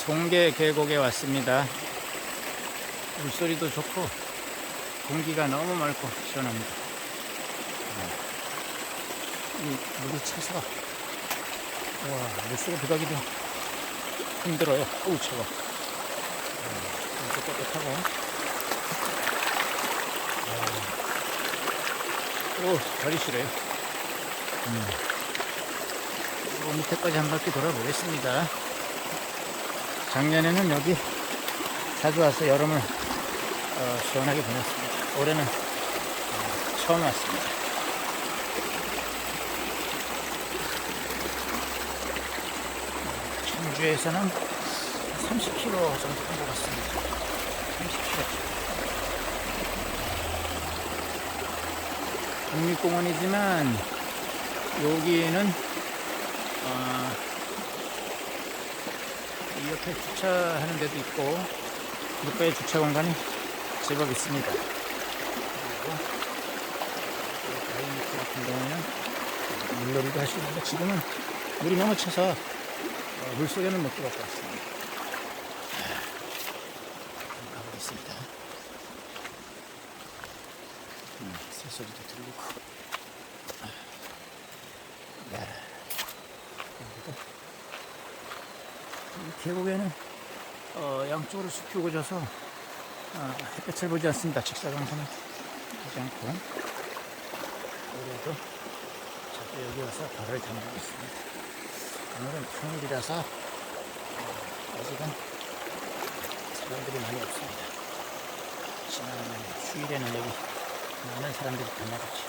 동계 계곡에 왔습니다. 물소리도 좋고 공기가 너무 맑고 시원합니다. 이 물이 차서 와, 물속에 들어가기도 힘들어요. 어우 차가. 이렇게 깨끗하고 오 다리 싫어요. 밑에까지 한 바퀴 돌아보겠습니다. 작년에는 여기 자주 와서 여름을 시원하게 보냈습니다. 올해는 처음 왔습니다. 청주에서는 30km 정도 한 것 같습니다. 30km. 국립공원이지만 여기는 이 옆에 주차하는 데도 있고 물가에 주차 공간이 제법 있습니다. 그리고 다이니트 같은 경우에는 물놀이도 할 수 있는데 지금은 물이 너무 차서 물속에는 못 들어갈 것 같습니다. 가보겠습니다. 새소리도 들리고 이 계곡에는 양쪽으로 숲이 우거져서 햇볕을 보지 않습니다. 직사광선을 보지 않고 그래도 자꾸 여기 와서 발을 담그고 있습니다. 오늘은 평일이라서 아직은 사람들이 많이 없습니다. 지난 휴일에는 여기 많은 사람들이 담아갔죠.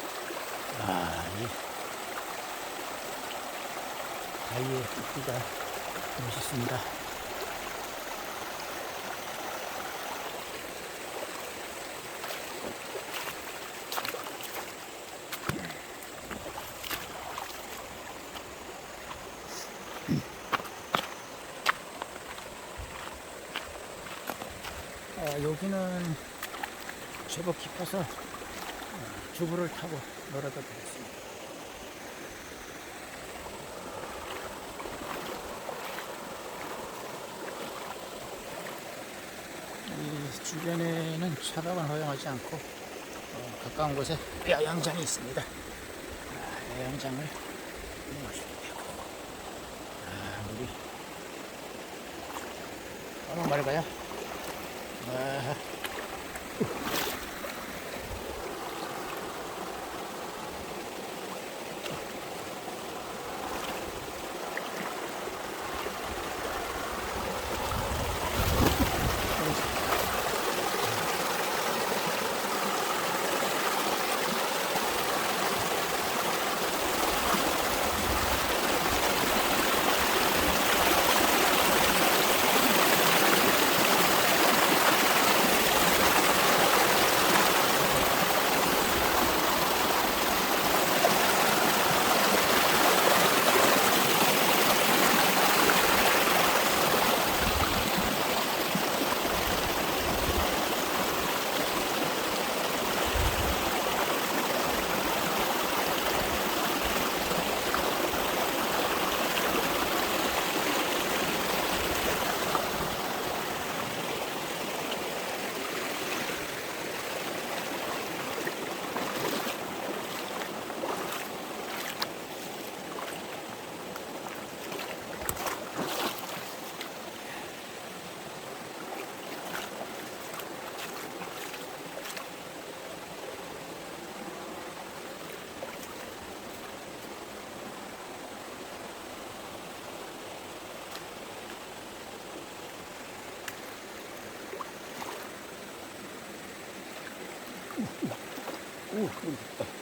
이 바위의 흙비가 멋있습니다. 여기는 제법 깊어서 주부를 타고 놀아도 되겠습니다. 이 주변에는 차박은 허용하지 않고 가까운 곳에 야영장이 있습니다. 야영장을 이용하시면 되고 물이 너무 맑아요. 오, 오, 오,